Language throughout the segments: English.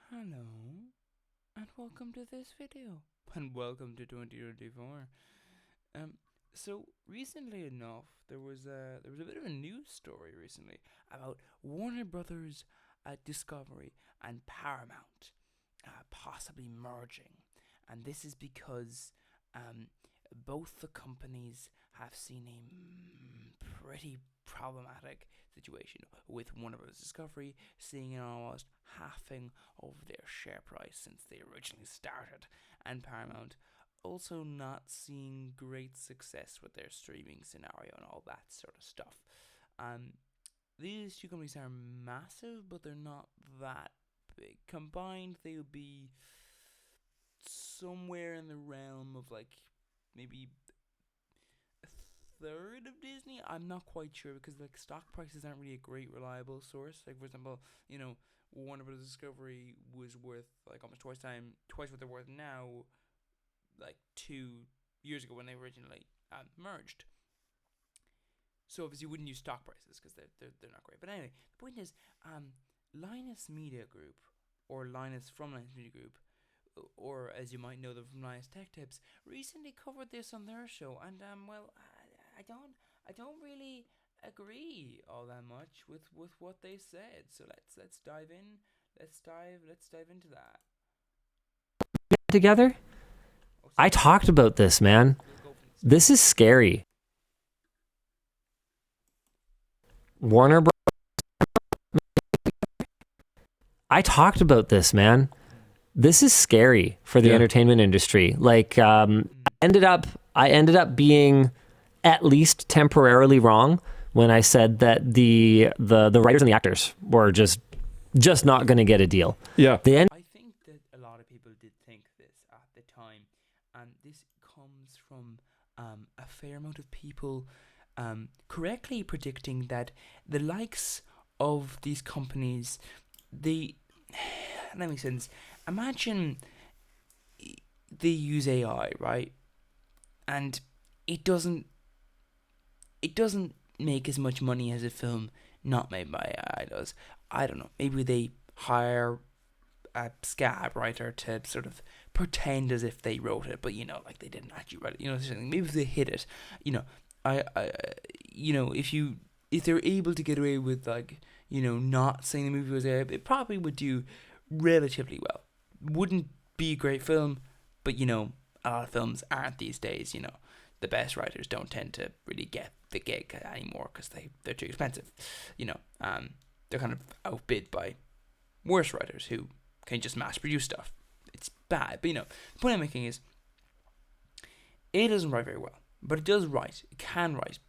Hello, and welcome to this video. And welcome to 2024. Um, so recently enough, there was a bit of a news story recently about Warner Brothers, Discovery, and Paramount, possibly merging, and this is because um, both the companies have seen a pretty problematic situation, with Warner Bros. Discovery seeing an almost halving of their share price since they originally started, and Paramount also not seeing great success with their streaming scenario and all that sort of stuff. Um, these two companies are massive, but they're not that big. Combined, they would be somewhere in the realm of like maybe a third of Disney. I'm not quite sure because like stock prices aren't really a great reliable source. Like for example, Warner Bros. Discovery was worth like almost twice what they're worth now, like 2 years ago when they originally merged. So obviously you wouldn't use stock prices because they're not great. But anyway, the point is, Linus Media Group, or Linus from Linus Media Group, or as you might know them from Linus Tech Tips, recently covered this on their show, and I don't really agree all that much with what they said. So let's dive in. Let's dive into that. Together? Oh, I sorry. talked about this, man. We'll go from the start. This is scary. Warner Bros. I talked about this, man. This is scary for the Yeah. entertainment industry. Like, I ended up being at least temporarily wrong when I said that the writers and the actors were just not going to get a deal. Yeah. I think that a lot of people did think this at the time, and this comes from a fair amount of people correctly predicting that the likes of these companies, they let me sense. Imagine they use AI, right? And it doesn't it doesn't make as much money as a film not made by AI does. I don't know. Maybe they hire a scab writer to sort of pretend as if they wrote it, but like they didn't actually write it. Maybe if they hid it, you know, I if they're able to get away with like not saying the movie was there, it probably would do relatively well. Wouldn't be a great film, but a lot of films aren't these days. The best writers don't tend to really get the gig anymore because they're too expensive. They're kind of outbid by worse writers who can just mass produce stuff. It's bad, but the point I'm making is it doesn't write very well, but it does write. It can write.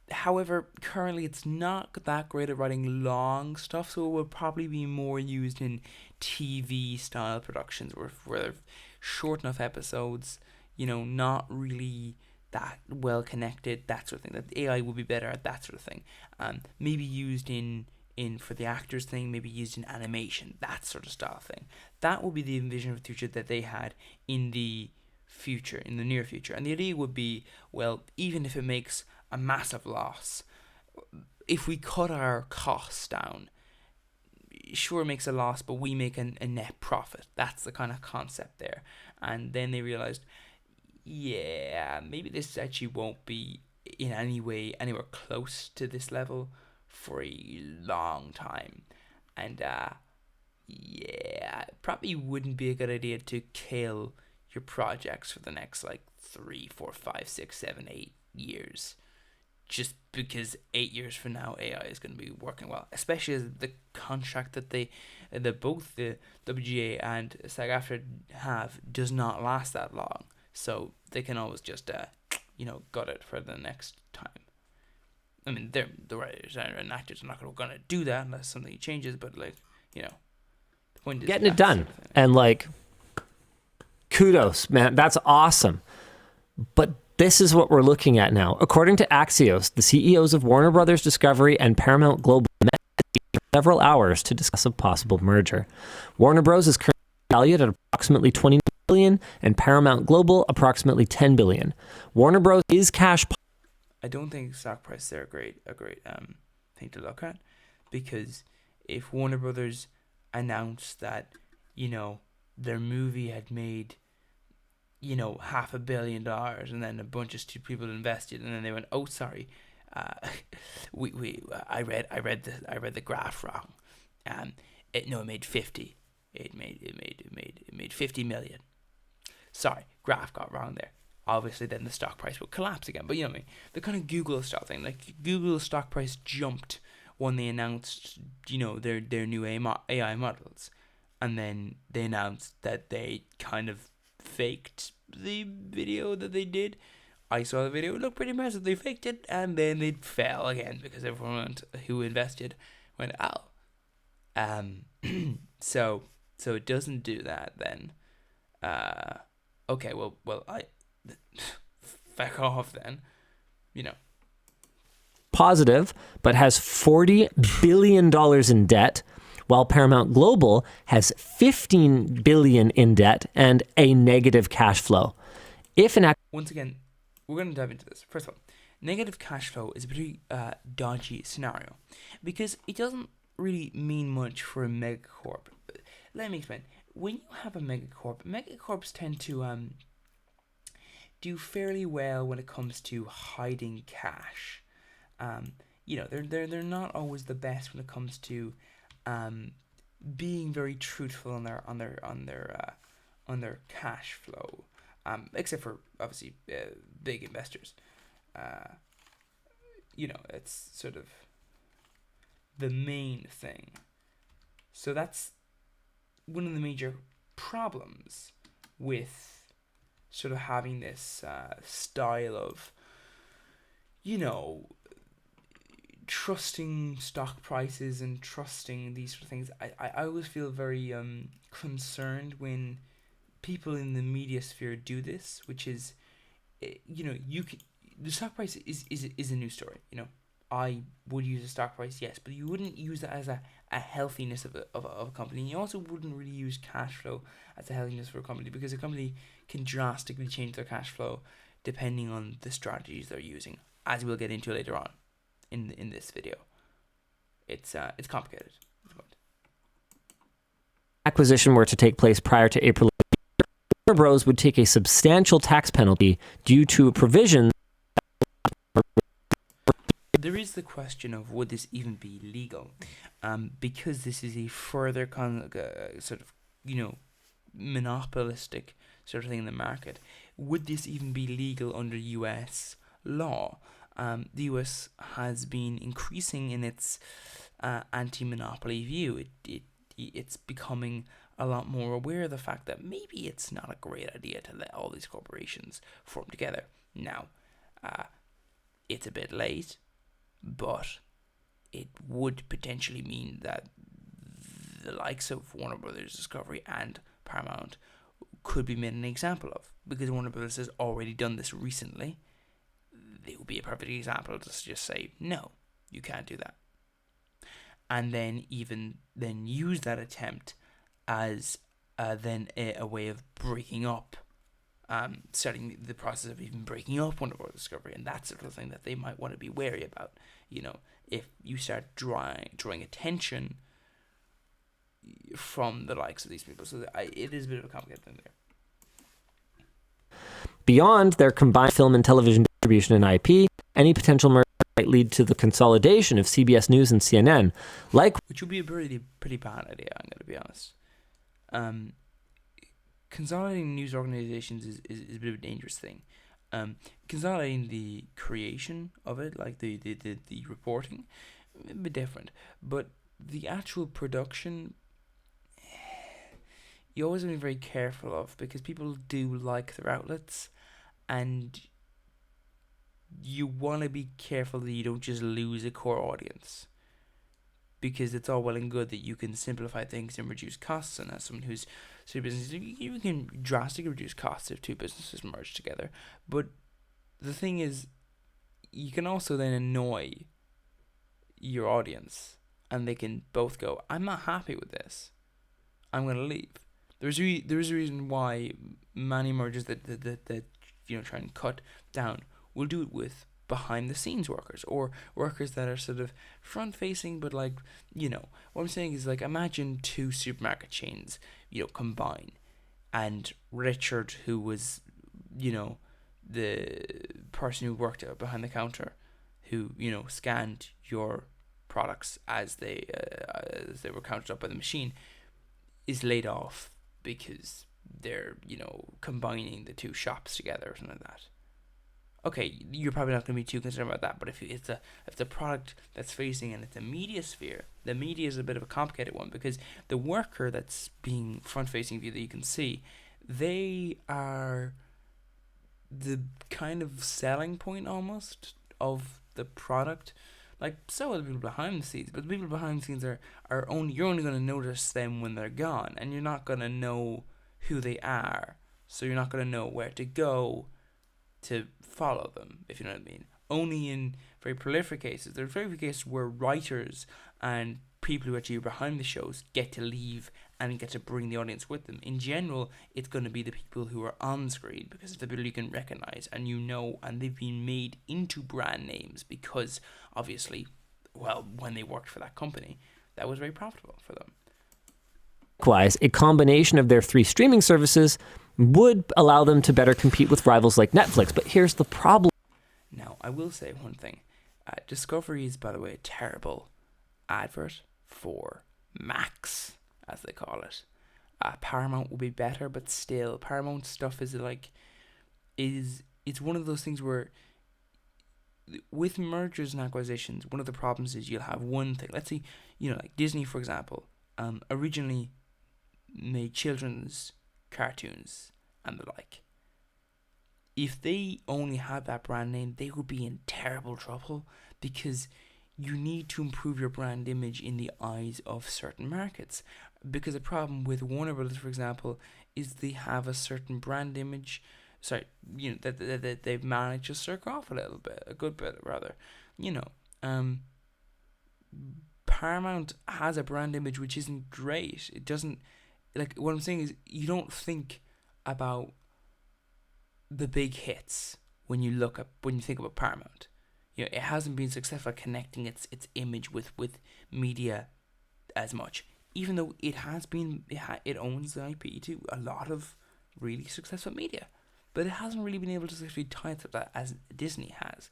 However, currently it's not that great at writing long stuff, so it will probably be more used in TV style productions where they're short enough episodes, not really that well connected, that sort of thing. That the AI will be better at that sort of thing. Maybe used in for the actors thing, maybe used in animation, that sort of style thing. That will be the vision of the future that they had in the future, in the near future. And the idea would be, well, even if it makes a massive loss, if we cut our costs down, sure it makes a loss, but we make a net profit. That's the kind of concept there. And then they realized, yeah, maybe this actually won't be in any way anywhere close to this level for a long time. And yeah, it probably wouldn't be a good idea to kill your projects for the next like 3, 4, 5, 6, 7, 8 years, just because 8 years from now AI is going to be working well, especially as the contract that both the WGA and SAG-AFTRA have does not last that long, so they can always just gut it for the next time. I mean, the writers and actors are not going to do that unless something changes, but the point is Getting it that done. sort of thing. And like, kudos, man. That's awesome. But this is what we're looking at now. According to Axios, the CEOs of Warner Brothers Discovery and Paramount Global met for several hours to discuss a possible merger. Warner Bros. Is currently valued at approximately $29 billion and Paramount Global approximately $10 billion. Warner Bros. Is cash. I don't think stock prices are a great thing to look at, because if Warner Brothers announced that, their movie had made, $500 million, and then a bunch of stupid people invested, and then they went, "Oh, sorry, uh, I read the graph wrong. It made 50. It made 50 million. Sorry, graph got wrong there." Obviously, then the stock price will collapse again. But you know what I mean? The kind of Google style thing, like Google's stock price jumped when they announced, their new AI models, and then they announced that they kind of faked the video that they did. I saw the video; it looked pretty impressive. They faked it, and then it fell again because everyone who invested went, "Oh, um, so it doesn't do that then." Okay, well, I fuck off then. Positive, but has $40 billion in debt, while Paramount Global has $15 billion in debt and a negative cash flow. Once again, we're going to dive into this. First of all, negative cash flow is a pretty dodgy scenario because it doesn't really mean much for a megacorp. Let me explain. When you have a megacorps tend to do fairly well when it comes to hiding cash. They're not always the best when it comes to being very truthful on their cash flow. Except for obviously big investors. It's sort of the main thing. So that's one of the major problems with sort of having this style of, trusting stock prices and trusting these sort of things. I always feel very concerned when people in the media sphere do this, which is, the stock price is a news story. I would use a stock price, yes, but you wouldn't use that as a healthiness of a company. You also wouldn't really use cash flow as a healthiness for a company, because a company can drastically change their cash flow depending on the strategies they're using, as we'll get into later on in this video. It's complicated. Acquisition were to take place prior to April, Warner Bros. Would take a substantial tax penalty due to a provision. There is the question of, would this even be legal? Because this is a further sort of, monopolistic sort of thing in the market. Would this even be legal under US law? The US has been increasing in its anti-monopoly view. It's becoming a lot more aware of the fact that maybe it's not a great idea to let all these corporations form together. Now, it's a bit late, but it would potentially mean that the likes of Warner Brothers Discovery and Paramount could be made an example of, because Warner Brothers has already done this recently. It would be a perfect example to just say, no, you can't do that. And then use that attempt as a way of breaking up, starting the process of even breaking up Warner Brothers Discovery, and that sort of thing that they might want to be wary about. If you start drawing attention from the likes of these people. So it is a bit of a complicated thing there. Beyond their combined film and television distribution and IP, any potential merger might lead to the consolidation of CBS News and CNN, which would be a pretty bad idea, I'm going to be honest. Consolidating news organizations is a bit of a dangerous thing. Consolidating the creation of it, like the reporting, a bit different. But the actual production, you always want to be very careful of, because people do like their outlets, and you want to be careful that you don't just lose a core audience. Because it's all well and good that you can simplify things and reduce costs, and as someone who's two businesses, you can drastically reduce costs if two businesses merge together. But the thing is, you can also then annoy your audience, and they can both go, I'm not happy with this, I'm going to leave. There's a reason why many mergers that try and cut down will do it with behind the scenes workers, or workers that are sort of front facing, but like, what I'm saying is, like, imagine two supermarket chains, combine, and Richard, who was, the person who worked behind the counter, who, scanned your products as they were counted up by the machine, is laid off because they're, combining the two shops together or something like that. Okay, you're probably not going to be too concerned about that, but if it's a product that's facing, and it's a media sphere, the media is a bit of a complicated one, because the worker that's being front-facing view that you can see, they are the kind of selling point almost of the product. Like, so are the people behind the scenes, but the people behind the scenes are only, you're only going to notice them when they're gone, and you're not going to know who they are, so you're not going to know where to go to follow them, if you know what I mean. Only in very prolific cases. There are very few cases where writers and people who actually are behind the shows get to leave and get to bring the audience with them. In general, it's going to be the people who are on screen, because it's the people you can recognize and and they've been made into brand names because, obviously, well, when they worked for that company, that was very profitable for them. Likewise, a combination of their 3 streaming services would allow them to better compete with rivals like Netflix. But here's the problem. Now, I will say one thing. Discovery is, by the way, a terrible advert for Max, as they call it. Paramount will be better, but still, Paramount stuff is it's one of those things where, with mergers and acquisitions, one of the problems is you'll have one thing. Let's see, like Disney, for example, originally made children's cartoons and the like. If they only had that brand name, they would be in terrible trouble, because you need to improve your brand image in the eyes of certain markets. Because the problem with Warner Brothers, for example, is they have a certain brand image, that they've managed to circle off a good bit rather. Paramount has a brand image which isn't great. It doesn't, like, what I'm saying is, you don't think about the big hits when you think about Paramount. It hasn't been successful at connecting its image with media as much, even though it has been, it owns the IP to a lot of really successful media, but it hasn't really been able to successfully tie it to that as Disney has.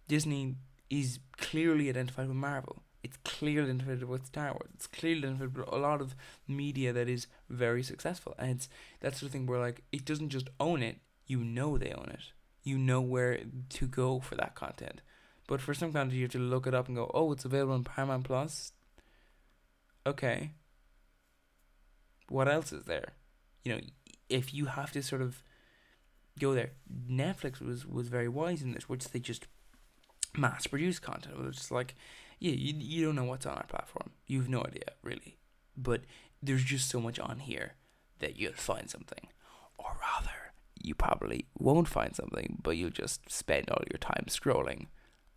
Disney is clearly identified with Marvel. It's clearly identified with Star Wars. It's clearly identified with a lot of media that is very successful. And it's that sort of thing where, like, it doesn't just own it, they own it. You know where to go for that content. But for some content, you have to look it up and go, oh, it's available on Paramount Plus? Okay. What else is there? If you have to sort of go there. Netflix was very wise in this, which they just mass produce content. It was just like, yeah, you don't know what's on our platform. You have no idea, really. But there's just so much on here that you'll find something. Or rather, you probably won't find something, but you'll just spend all your time scrolling.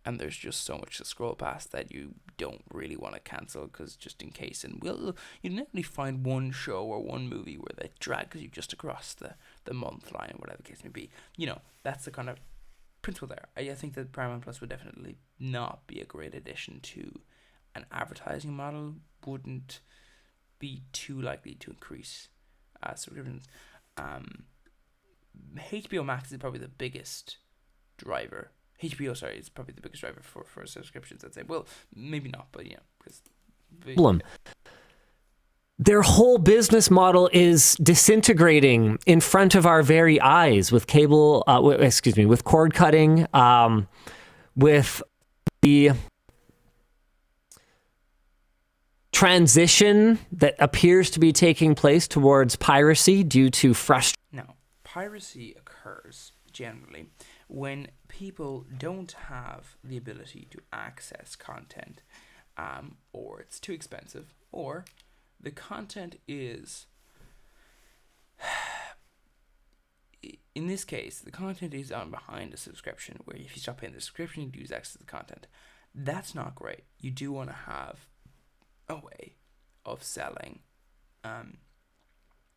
And there's just so much to scroll past that you don't really want to cancel, because just in case. And you'll inevitably find one show or one movie where they drag you just across the month line, or whatever the case may be. That's the kind of principle there. I think that Paramount Plus would definitely not be a great addition to an advertising model. Wouldn't be too likely to increase subscriptions. HBO Max is probably the biggest driver. HBO, sorry, is probably the biggest driver for subscriptions, I'd say. Well, maybe not, but because problem. Their whole business model is disintegrating in front of our very eyes with with cord cutting, with the transition that appears to be taking place towards piracy due to frustration. Now, piracy occurs generally when people don't have the ability to access content, or it's too expensive, or the content is, in this case, the content is on behind a subscription, where if you stop paying the subscription, you lose access to the content. That's not great. You do want to have a way of selling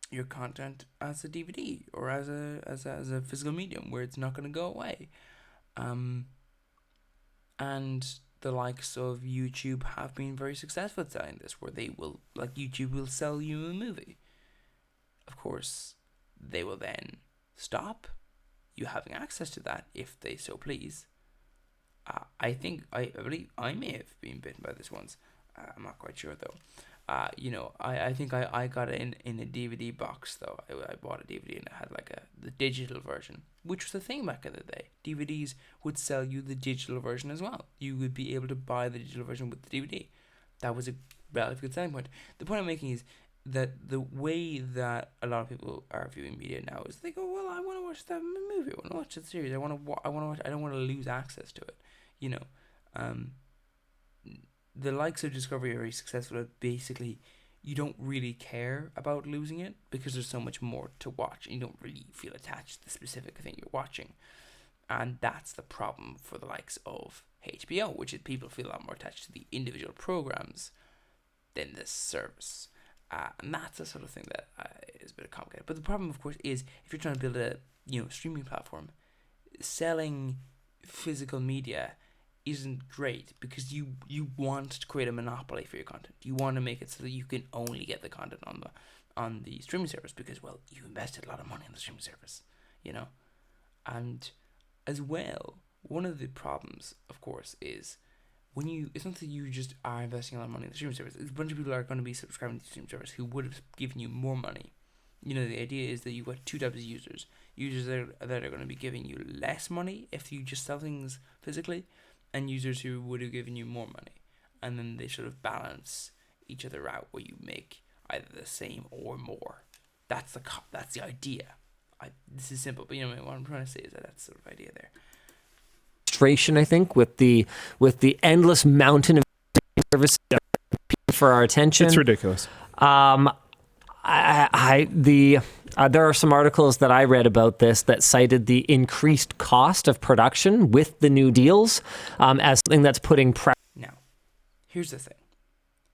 your content as a DVD or as a physical medium where it's not going to go away. And the likes of YouTube have been very successful at selling this, where they will, like, YouTube will sell you a movie. Of course, they will then stop you having access to that if they so please. I believe I may have been bitten by this once. I'm not quite sure though. I think I got it in a DVD box though. I bought a DVD and it had like the digital version, which was the thing back in the day. DVDs would sell you the digital version as well. You would be able to buy the digital version with the DVD. That was a relatively good selling point. The point I'm making is that the way that a lot of people are viewing media now is they go, well, I want to watch that movie. I want to watch the series. I want to watch. I don't want to lose access to it. The likes of Discovery are very successful at basically you don't really care about losing it because there's so much more to watch and you don't really feel attached to the specific thing you're watching. And that's the problem for the likes of HBO, which is people feel a lot more attached to the individual programs than this service. And that's the sort of thing that is a bit complicated. But the problem, of course, is if you're trying to build a streaming platform, selling physical media isn't great because you want to create a monopoly for your content. You want to make it so that you can only get the content on the streaming service because, well, you invested a lot of money in the streaming service, And as well, one of the problems, of course, is it's not that you just are investing a lot of money in the streaming service. A bunch of people are going to be subscribing to the streaming service who would have given you more money. The idea is that you've got two types of users. Users that are going to be giving you less money if you just sell things physically, and users who would have given you more money. And then they sort of balance each other out where you make either the same or more. That's the idea. This is simple, but what I'm trying to say is that that's the sort of idea there. Frustration, I think, with the endless mountain of services for our attention. It's ridiculous. There are some articles that I read about this that cited the increased cost of production with the new deals as something that's putting pressure. Now, here's the thing.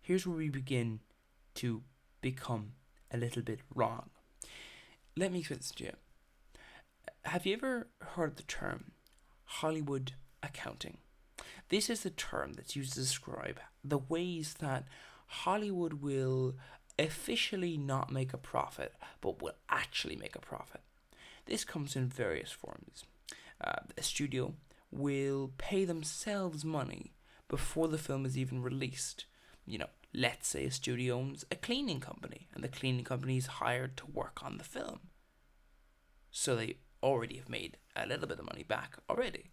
Here's where we begin to become a little bit wrong. Let me explain this to you. Have you ever heard the term Hollywood accounting? This is the term that's used to describe the ways that Hollywood will officially not make a profit, but will actually make a profit. This comes in various forms. A studio will pay themselves money before the film is even released. Let's say a studio owns a cleaning company, and the cleaning company is hired to work on the film. So they already have made a little bit of money back already.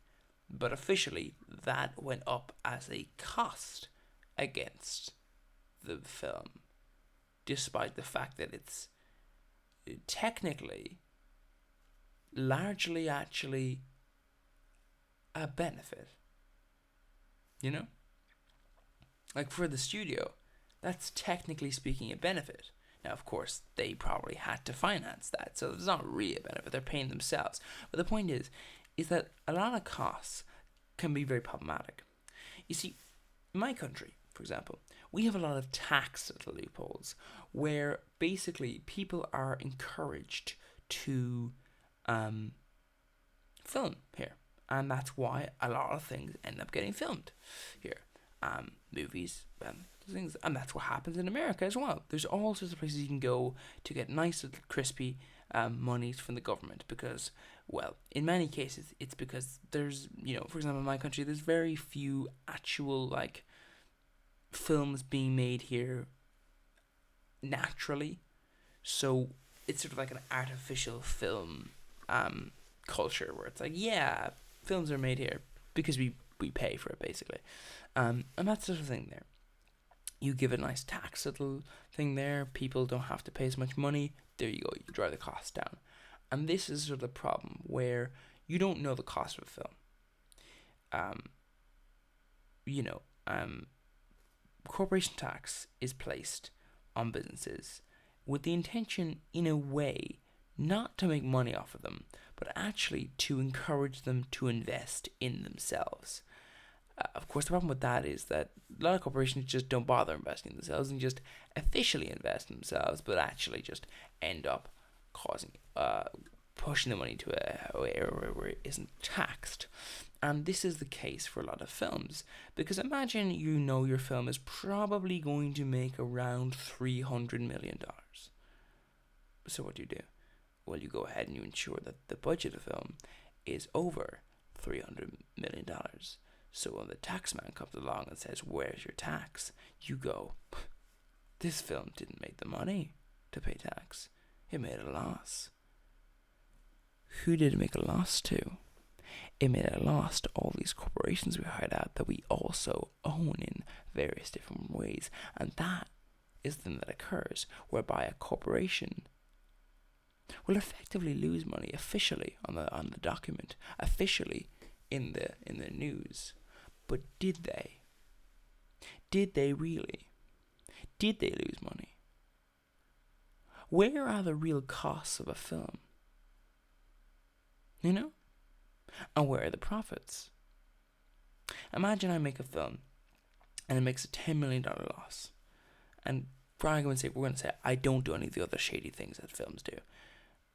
But officially, that went up as a cost against the film, despite the fact that it's technically largely actually a benefit. Like for the studio, that's technically speaking a benefit. Now, of course, they probably had to finance that, so it's not really a benefit. They're paying themselves. But the point is that a lot of costs can be very problematic. You see, in my country, for example, we have a lot of tax loopholes where basically people are encouraged to film here. And that's why a lot of things end up getting filmed here. Movies, things, and that's what happens in America as well. There's all sorts of places you can go to get nice little crispy monies from the government because, well, in many cases it's because there's, for example, in my country, there's very few actual films being made here naturally, so it's sort of like an artificial film culture where it's like, yeah, films are made here because we pay for it basically, and that sort of thing there. You give a nice tax little thing there, people don't have to pay as much money, there you go, you drive the cost down. And this is sort of the problem where you don't know the cost of a film. Corporation tax is placed on businesses with the intention, in a way, not to make money off of them, but actually to encourage them to invest in themselves. Of course, the problem with that is that a lot of corporations just don't bother investing in themselves and just officially invest in themselves, but actually just end up causing pushing the money to a area where it isn't taxed. And this is the case for a lot of films, because imagine your film is probably going to make around $300 million. So what do? Well, you go ahead and you ensure that the budget of film is over $300 million. So when the taxman comes along and says, "Where's your tax?" you go, "This film didn't make the money to pay tax. It made a loss." Who did it make a loss to? It made a loss to all these corporations we hired out that we also own in various different ways. And that is the thing that occurs, whereby a corporation will effectively lose money officially on the document, officially in the news. But did they? Did they really? Did they lose money? Where are the real costs of a film? You know? And where are the profits? Imagine I make a film and it makes a $10 million loss. And for argument's sake, we're going to say I don't do any of the other shady things that films do.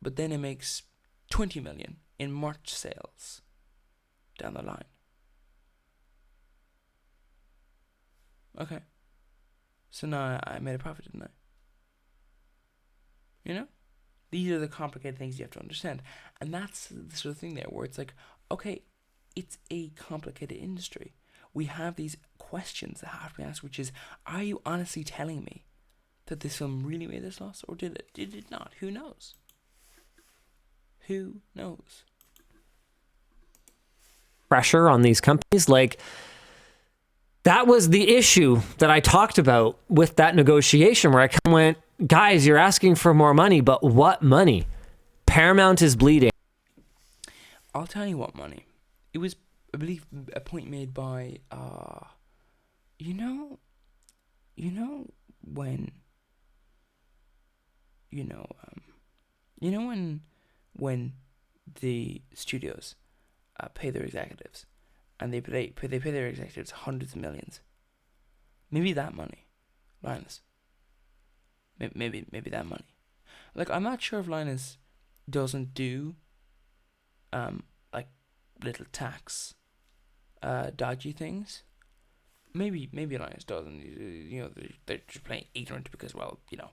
But then it makes 20 million in merch sales down the line. Okay. So now I made a profit, didn't I? You know? These are the complicated things you have to understand. And that's the sort of thing there where it's like, okay, it's a complicated industry. We have these questions that have to be asked, which is, are you honestly telling me that this film really made this loss? Or did it? Did it not? Who knows? Who knows? Pressure on these companies, like, that was the issue that I talked about with that negotiation where I went, guys, you're asking for more money, but what money? Paramount is bleeding. I'll tell you what money. It was, I believe, a point made by, when the studios pay their executives, and they pay their executives hundreds of millions. Maybe that money, Linus. Maybe that money. Like, I'm not sure if Linus doesn't do, like little tax, dodgy things. Maybe Linus doesn't. You know, they're just playing ignorant because, well, you know,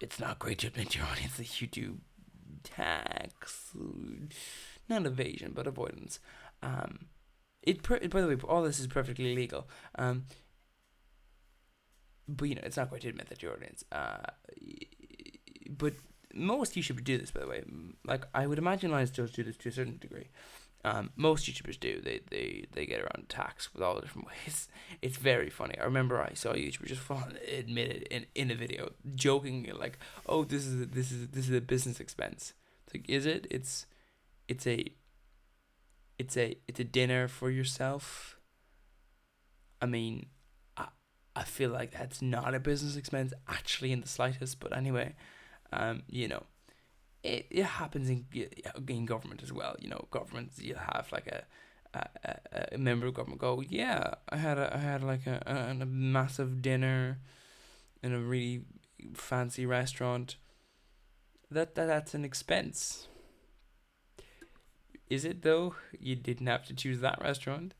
it's not great to admit to your audience that you do tax, not evasion but avoidance. By the way, all this is perfectly legal. But you know, it's not great to admit that to your audience. But most YouTubers do this, by the way. Like, I would imagine Linus does do this to a certain degree. Most YouTubers do. They get around tax with all the different ways. It's very funny. I remember I saw a YouTuber just admit it in a video, jokingly, like, "Oh, this is a business expense." It's like, is it? It's a dinner for yourself. I mean, I feel like that's not a business expense actually in the slightest. But anyway, you know, it happens in government as well. You know, governments, you'll have like a member of government go, "Yeah, I had like a massive dinner in a really fancy restaurant." That's an expense. Is it though? You didn't have to choose that restaurant.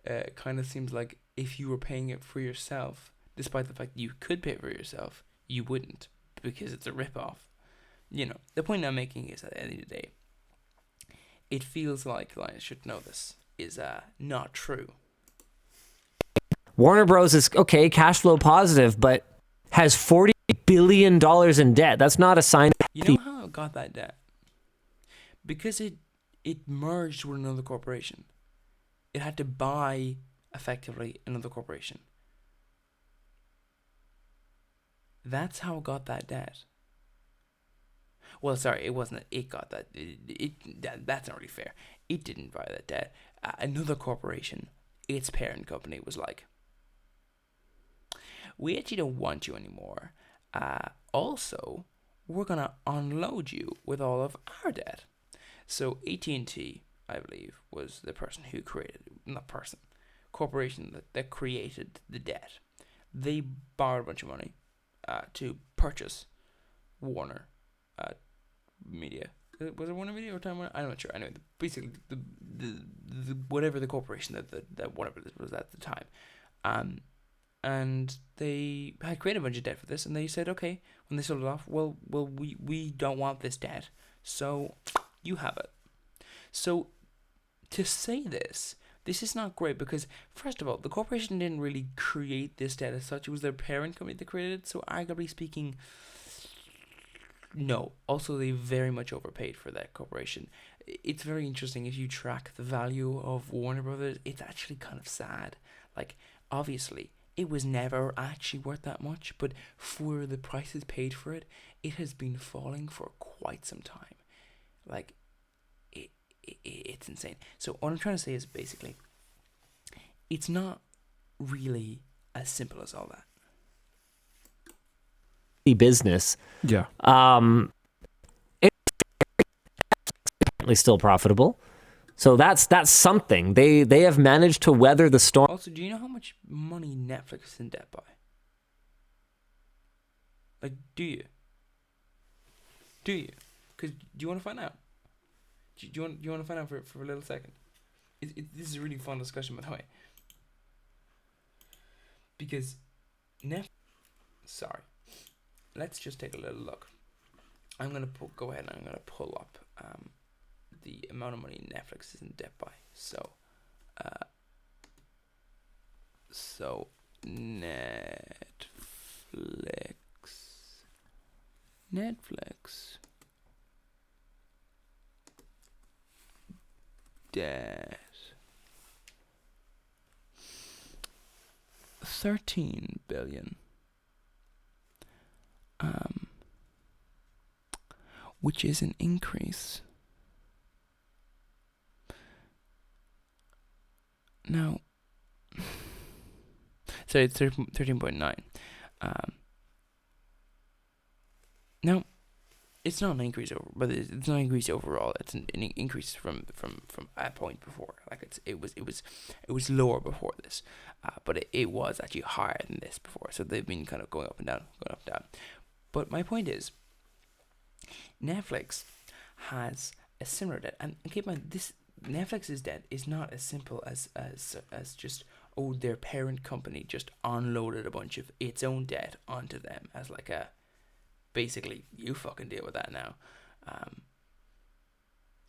It kind of seems like if you were paying it for yourself, despite the fact that you could pay for it yourself, you wouldn't, because it's a rip-off. You know, the point I'm making is, at the end of the day, it feels like Linus should know this is not true. Warner Bros. Is, okay, cash flow positive, but has $40 billion in debt. That's not a sign of... You know how it got that debt? Because it merged with another corporation. It had to buy, effectively, another corporation. That's how it got that debt. Well, sorry, it wasn't. It got that. That's not really fair. It didn't buy that debt. Another corporation, its parent company, was like, "We actually don't want you anymore. Also, we're gonna unload you with all of our debt." So AT&T, I believe, was the person who corporation that created the debt. They borrowed a bunch of money to purchase Warner Media, Was it Warner Media or Time Warner? I'm not sure. Anyway, basically the whatever the corporation that Warner Brothers was at the time, and they had created a bunch of debt for this, and they said, okay, when they sold it off, well, we don't want this debt, so you have it. So to say this is not great because, first of all, the corporation didn't really create this debt as such. It was their parent company that created it. So arguably speaking, no. Also, they very much overpaid for that corporation. It's very interesting if you track the value of Warner Brothers. It's actually kind of sad. Like, obviously, it was never actually worth that much, but for the prices paid for it, it has been falling for quite some time. Like, it's insane. So what I'm trying to say is basically, it's not really as simple as all that. The business. Yeah. It's still profitable. So that's something. They have managed to weather the storm. Also, do you know how much money Netflix is in debt by? Like, do you? Because do you want to find out? Do you want to find out for a little second? This is a really fun discussion, by the way. Because let's just take a little look. I'm gonna go ahead and I'm gonna pull up the amount of money Netflix is in debt by. So Netflix debt 13 billion, which is an increase. Now, so it's 13.9. Now, it's not an increase but it's not an increase overall. It's an increase from a point before. Like it was lower before this, but it was actually higher than this before. So they've been kind of going up and down. But my point is, Netflix has a similar debt, and keep in mind, this Netflix's debt is not as simple as just their parent company just unloaded a bunch of its own debt onto them as like a, basically, you fucking deal with that now.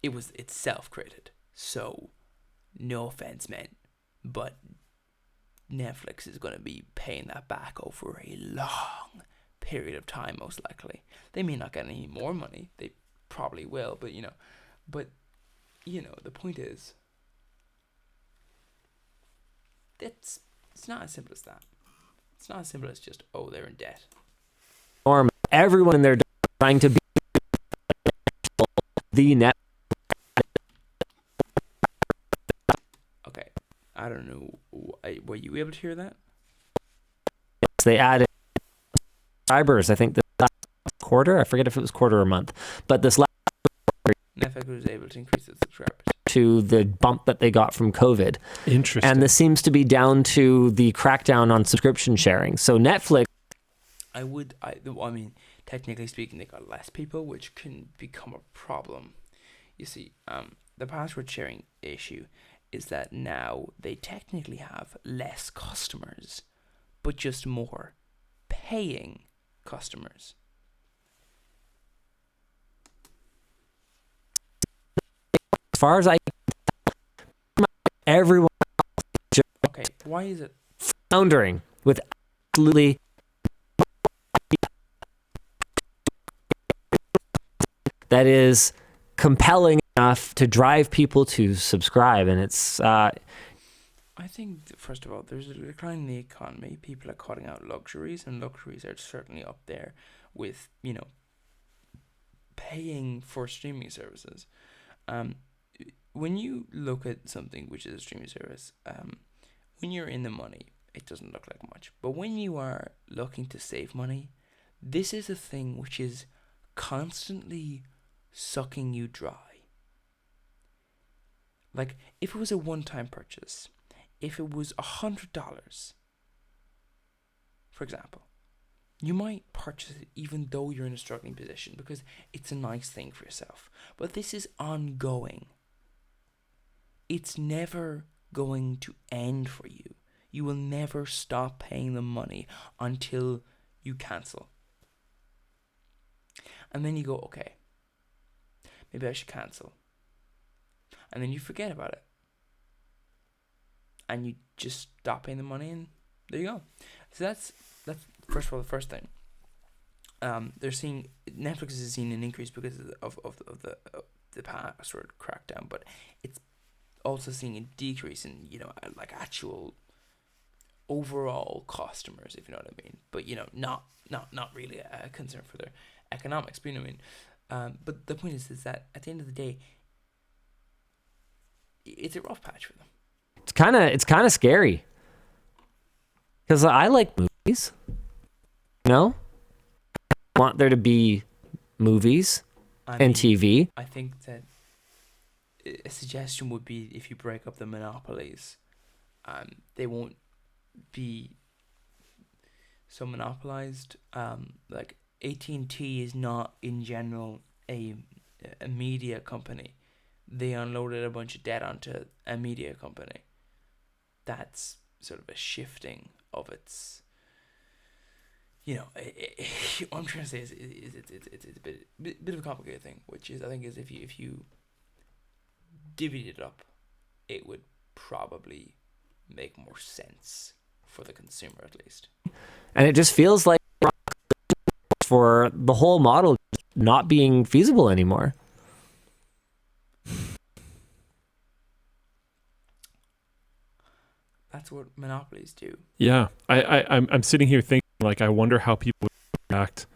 It's self-created. So, no offense meant, but Netflix is going to be paying that back over a long period of time, most likely. They may not get any more money. They probably will, but the point is, it's not as simple as that. It's not as simple as just, they're in debt. Everyone in there trying to be the net. Okay, I don't know. Were you able to hear that? They added subscribers, I think, this last quarter. I forget if it was quarter or month, but this last Netflix was able to increase its subscribers to the bump that they got from COVID. Interesting. And this seems to be down to the crackdown on subscription sharing. So Netflix. I mean, technically speaking, they got less people, which can become a problem. You see, the password sharing issue is that now they technically have less customers, but just more paying customers. As far as I everyone. Okay, why is it floundering with absolutely that is compelling enough to drive people to subscribe, and it's I think, first of all, there's a decline in the economy. People are cutting out luxuries, and luxuries are certainly up there with, paying for streaming services. When you look at something which is a streaming service, when you're in the money, it doesn't look like much. But when you are looking to save money, this is a thing which is constantly sucking you dry. Like, if it was a one-time purchase, if it was $100, for example, You might purchase it even though you're in a struggling position because it's a nice thing for yourself. But this is ongoing. It's never going to end for you. You will never stop paying them money until you cancel. And then you go, okay, maybe I should cancel. And then you forget about it. And you just stop paying the money and there you go. So that's first of all the first thing. They're seeing Netflix is seeing an increase because of the password crackdown, but it's also seeing a decrease in like actual overall customers, if you know what I mean. But not really a concern for their economics. But you know what I mean. But the point is that at the end of the day, it's a rough patch for them. It's kind of scary because I like movies. I want there to be movies and TV. I think that a suggestion would be if you break up the monopolies, they won't be so monopolized. Like AT&T is not in general a media company. They unloaded a bunch of debt onto a media company. That's sort of a shifting of its. What I'm trying to say is it's a bit of a complicated thing, which is I think is if you divvied it up, it would probably make more sense for the consumer at least. And it just feels like for the whole model not being feasible anymore. That's what monopolies do. Yeah, I'm sitting here thinking, like, I wonder how people would react.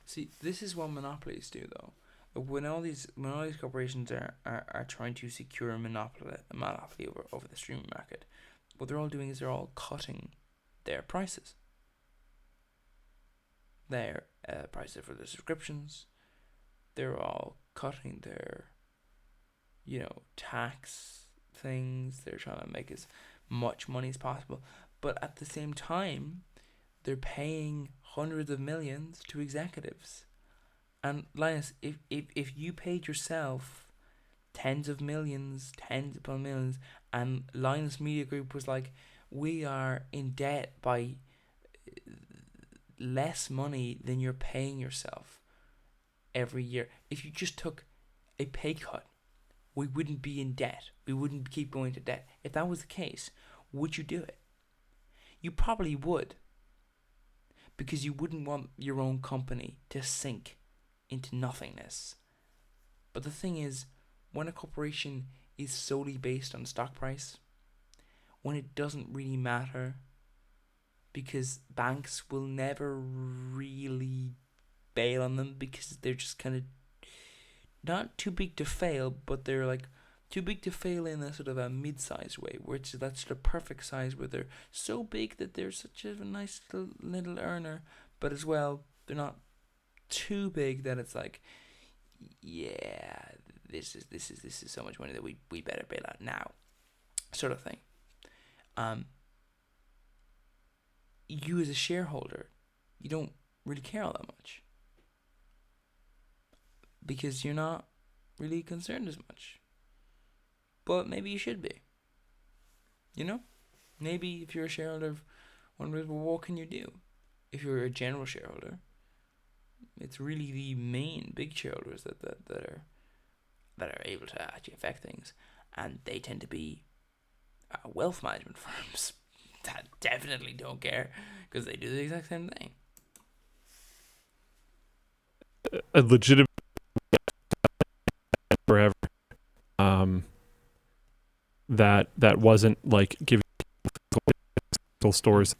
See, this is what monopolies do, though. When all these corporations are trying to secure a monopoly over the streaming market, what they're all doing is they're all cutting their prices. Their prices for their subscriptions. They're all cutting their tax things. They're trying to make as much money as possible, but at the same time they're paying hundreds of millions to executives. And Linus, if you paid yourself tens of millions and Linus Media Group was like, we are in debt by less money than you're paying yourself every year, if you just took a pay cut, we wouldn't be in debt. We wouldn't keep going to debt. If that was the case, would you do it? You probably would. Because you wouldn't want your own company to sink into nothingness. But the thing is, when a corporation is solely based on stock price, when it doesn't really matter, because banks will never really bail on them because they're just kind of not too big to fail, but they're like too big to fail in a sort of a mid-sized way, where it's that sort of perfect size where they're so big that they're such a nice little earner, but as well they're not too big that it's like, yeah, this is so much money that we better bail out now, sort of thing. You as a shareholder, you don't really care all that much. Because you're not really concerned as much. But maybe you should be. Maybe if you're a shareholder of one of those, well, what can you do? If you're a general shareholder, it's really the main big shareholders that are able to actually affect things. And they tend to be wealth management firms that definitely don't care because they do the exact same thing. A legitimate forever that wasn't like giving stores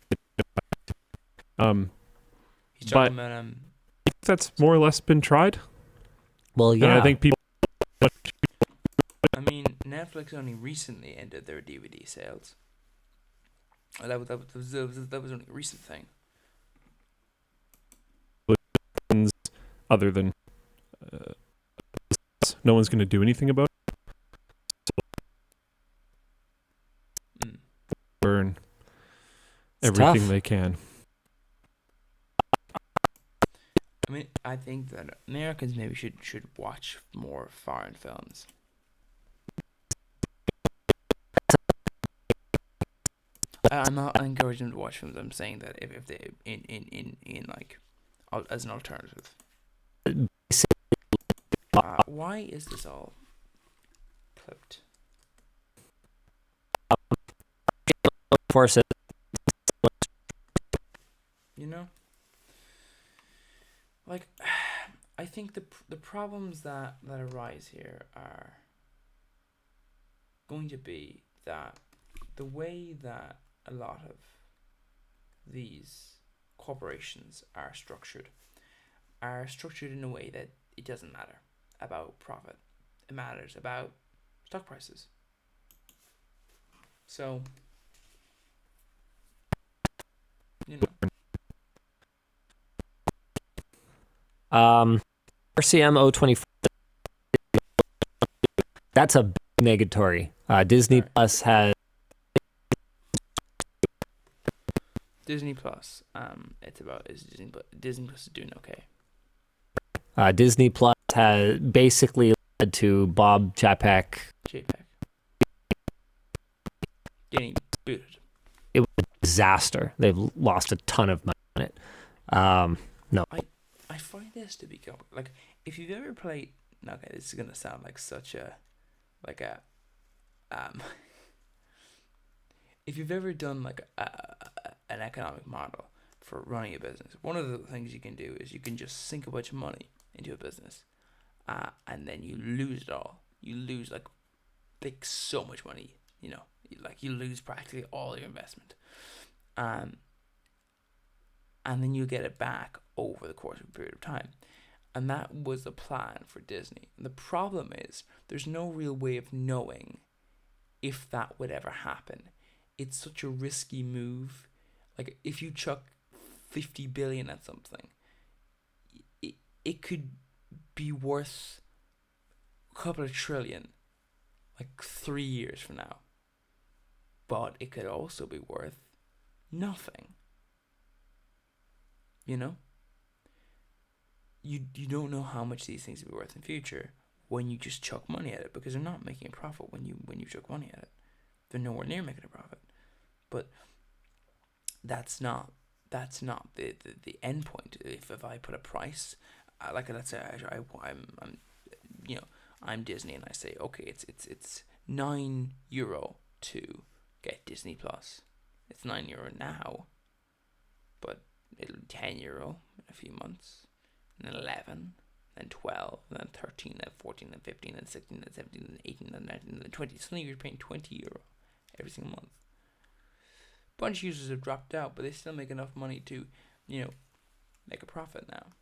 He's talking about that's more or less been tried. Well, yeah, and I think people, I mean, Netflix only recently ended their DVD sales. That was only a recent thing. other than no one's going to do anything about it. Burn. everything tough. they can. I mean, I think that Americans maybe should watch more foreign films. I'm not encouraging them to watch films. I'm saying that if they in like as an alternative. Why is this all clipped? Force it. You know, like I think the problems that arise here are going to be that the way that a lot of these corporations are structured in a way that it doesn't matter about profit. It matters about stock prices. So, you know, RCM 024. That's a big negatory. Disney Sorry. Plus has Disney Plus. It's about is Disney Plus is doing okay. Disney Plus has basically led to Bob Chapek. JPEG getting booted. It was a disaster. They've lost a ton of money on it. No. I find this to be like if you've ever played. Okay, this is gonna sound like such a if you've ever done like an economic model for running a business, one of the things you can do is you can just sink a bunch of money into a business, and then you lose it all. You lose like so much money. You know, you lose practically all your investment, and then you get it back over the course of a period of time. And that was the plan for Disney. And the problem is there's no real way of knowing if that would ever happen. It's such a risky move. Like if you chuck 50 billion at something, it could be worth a couple of trillion like 3 years from now. But it could also be worth nothing. You know? You don't know how much these things will be worth in future when you just chuck money at it, because they're not making a profit when you chuck money at it. They're nowhere near making a profit. But that's not the end point. If I put a price, like let's say I'm you know, I'm Disney and I say, okay, it's €9 to get Disney Plus. It's €9 now, but it'll be €10 in a few months. And 11, then 12, then 13, then 14, then 15, then 16, then 17, then 18, then 19, then 20. Suddenly you're paying €20 every single month. A bunch of users have dropped out, but they still make enough money to, make a profit now.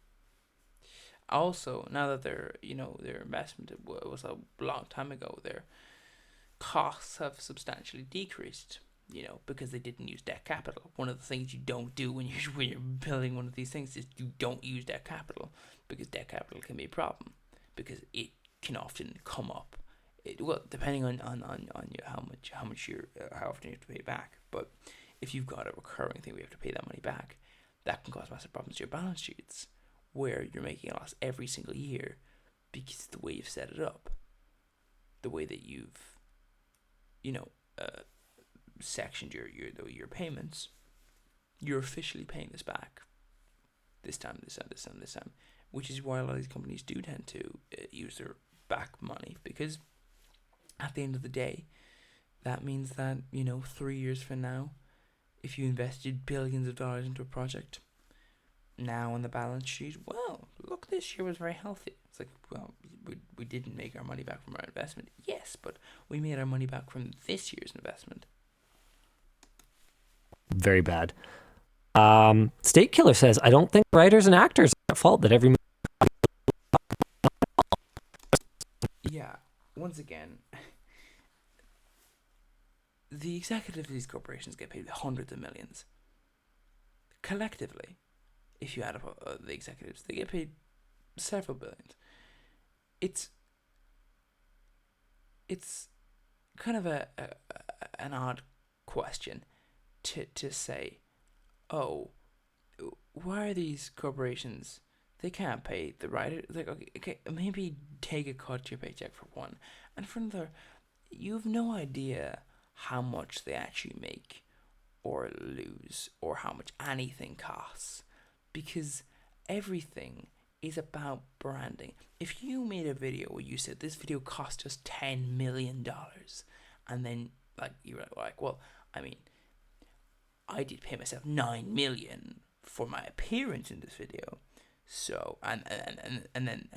Also, now that their investment was a long time ago, their costs have substantially decreased. Because they didn't use debt capital. One of the things you don't do when you're building one of these things is you don't use debt capital, because debt capital can be a problem, because it can often come up. Depending on how often you have to pay it back. But if you've got a recurring thing where you have to pay that money back, that can cause massive problems to your balance sheets, where you're making a loss every single year because of the way you've set it up, the way that you've, sectioned your payments. You're officially paying this back this time, which is why a lot of these companies do tend to use their back money, because at the end of the day, that means that 3 years from now, if you invested billions of dollars into a project, now on the balance sheet, well, look, this year was very healthy. It's like, well, we didn't make our money back from our investment, yes, but we made our money back from this year's investment. Very bad. State Killer says, I don't think writers and actors are at fault that every... Yeah, once again, the executives of these corporations get paid hundreds of millions. Collectively, if you add up the executives, they get paid several billions. It's kind of an odd question to say oh, why are these corporations? They can't pay the writer. Like, okay, maybe take a cut to your paycheck for one, and for another, you have no idea how much they actually make or lose, or how much anything costs, because everything is about branding. If you made a video where you said this video cost us $10 million, and then like you were like, well, I mean, I did pay myself 9 million for my appearance in this video, so and then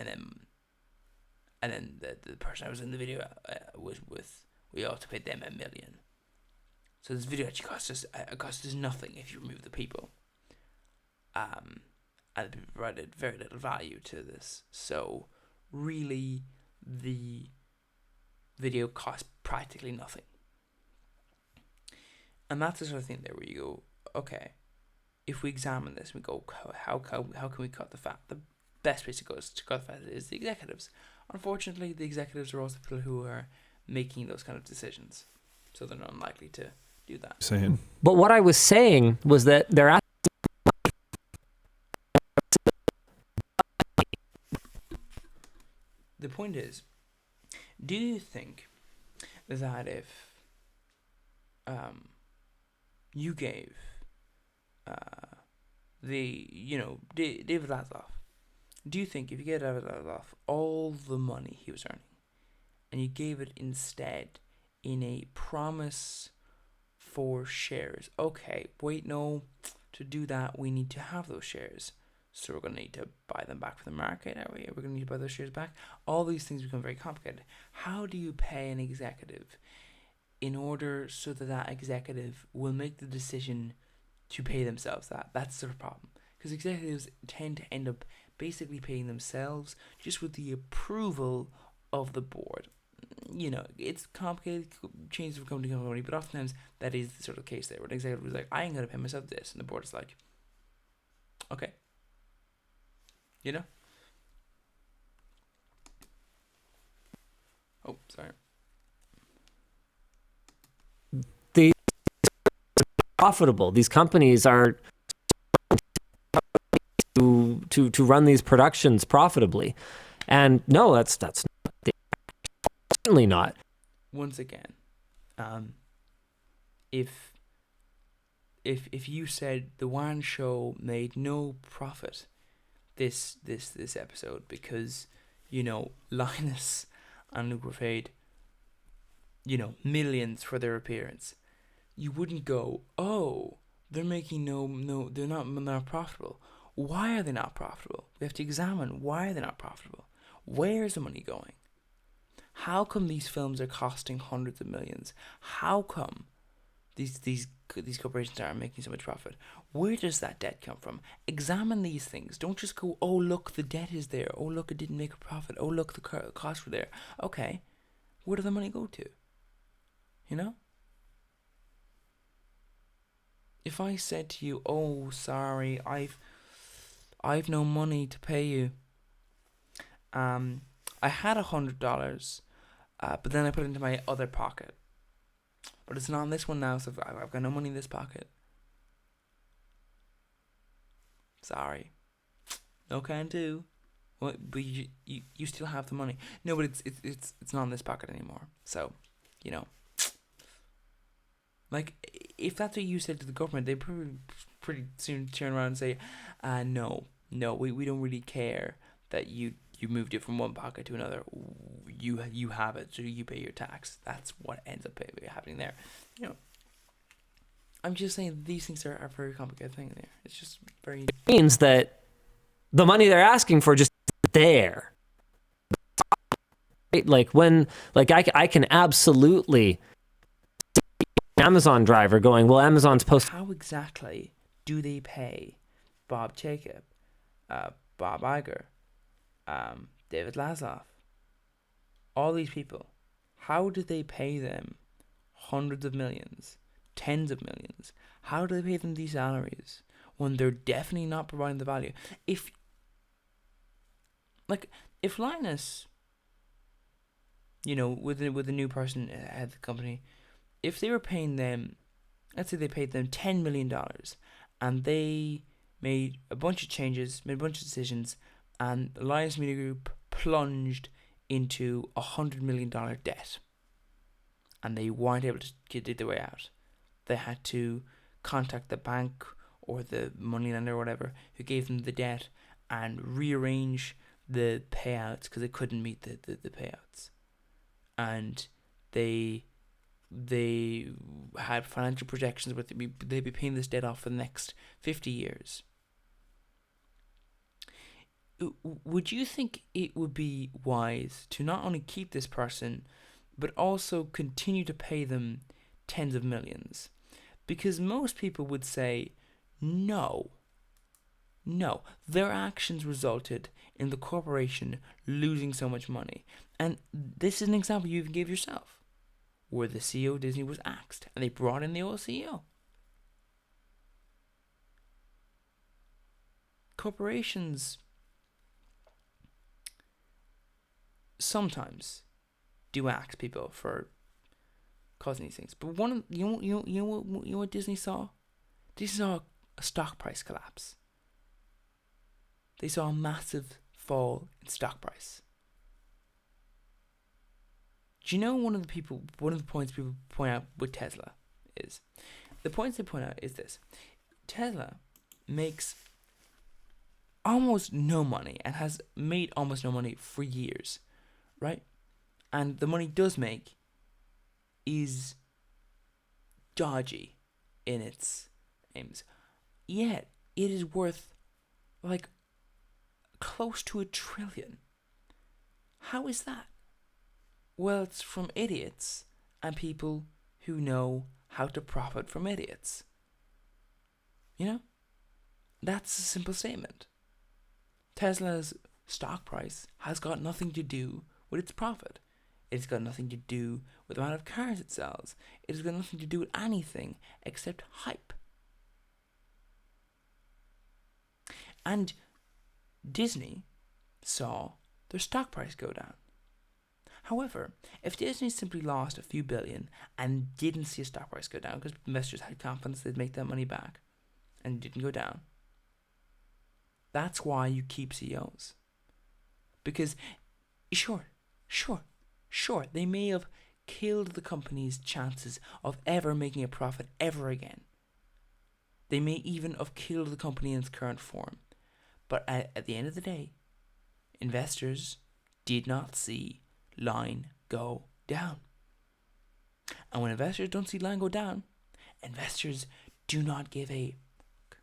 the person I was in the video was with, we also paid them 1 million. So this video actually cost us nothing if you remove the people. And it provided very little value to this. So really, the video cost practically nothing. And that's the sort of thing there where you go, okay, if we examine this, we go, how can we cut the fat? The best place to go to cut the fat is the executives. Unfortunately, the executives are also people who are making those kind of decisions, so they're not unlikely to do that. Saying. But what I was saying was that they're asking. The point is, do you think that if you gave David Laszloff, do you think if you gave David Laszloff all the money he was earning, and you gave it instead in a promise for shares? Okay, wait, no, to do that we need to have those shares, so we're going to need to buy them back from the market. Are we? We're going to need to buy those shares back. All these things become very complicated. How do you pay an executive in order so that that executive will make the decision to pay themselves that? That's the problem. Because executives tend to end up basically paying themselves just with the approval of the board. You know, it's complicated, changes from company to company, but oftentimes that is the sort of case there where an executive is like, I ain't going to pay myself this, and the board is like, okay. You know? Oh, sorry. Profitable. These companies are to run these productions profitably, and no, that's not, certainly not. Once again, if you said the One Show made no profit this episode because, you know, Linus and Luke were paid, you know, millions for their appearance, you wouldn't go, oh, they're making no, they're not profitable. Why are they not profitable? We have to examine why they're not profitable. Where's the money going? How come these films are costing hundreds of millions? How come these corporations aren't making so much profit? Where does that debt come from? Examine these things. Don't just go, oh, look, the debt is there. Oh, look, it didn't make a profit. Oh, look, the costs were there. Okay, where did the money go to? You know? If I said to you, oh, sorry, I've no money to pay you. I had $100, but then I put it into my other pocket. But it's not in this one now, so I've got no money in this pocket. Sorry. No can do. Well, but you still have the money. No, but it's not in this pocket anymore. So, you know. Like, if that's what you said to the government, they pretty soon turn around and say, no, we don't really care that you moved it from one pocket to another. You have it, so you pay your tax. That's what ends up happening there. You know, I'm just saying these things are a very complicated thing there. It's just very... It means that the money they're asking for just there. Right? Like when, like I can absolutely... Amazon driver going, well, Amazon's post. How exactly do they pay Bob Jacob, Bob Iger, David Laszloff, all these people? How do they pay them hundreds of millions, tens of millions? How do they pay them these salaries when they're definitely not providing the value? If Linus, you know, with a new person at the company, if they were paying them, let's say they paid them $10 million, and they made a bunch of changes, made a bunch of decisions, and the Alliance Media Group plunged into $100 million debt, and they weren't able to get their way out. They had to contact the bank or the moneylender or whatever who gave them the debt and rearrange the payouts because they couldn't meet the payouts. And they had financial projections where they'd be paying this debt off for the next 50 years. Would you think it would be wise to not only keep this person, but also continue to pay them tens of millions? Because most people would say, no, their actions resulted in the corporation losing so much money. And this is an example you even gave yourself, where the CEO of Disney was axed, and they brought in the old CEO. Corporations sometimes do axe people for causing these things, but you know what Disney saw? Disney saw a stock price collapse. They saw a massive fall in stock price. Do you know one of the points people point out with Tesla is, the points they point out is this: Tesla makes almost no money and has made almost no money for years, right? And the money it does make is dodgy in its aims. Yet it is worth like close to $1 trillion. How is that? Well, it's from idiots and people who know how to profit from idiots. You know? That's a simple statement. Tesla's stock price has got nothing to do with its profit. It's got nothing to do with the amount of cars it sells. It's got nothing to do with anything except hype. And Disney saw their stock price go down. However, if Disney simply lost a few billion and didn't see a stock price go down because investors had confidence they'd make that money back and it didn't go down, that's why you keep CEOs. Because, sure, they may have killed the company's chances of ever making a profit ever again. They may even have killed the company in its current form. But at the end of the day, investors did not see line go down. And when investors don't see line go down, investors do not give a fuck.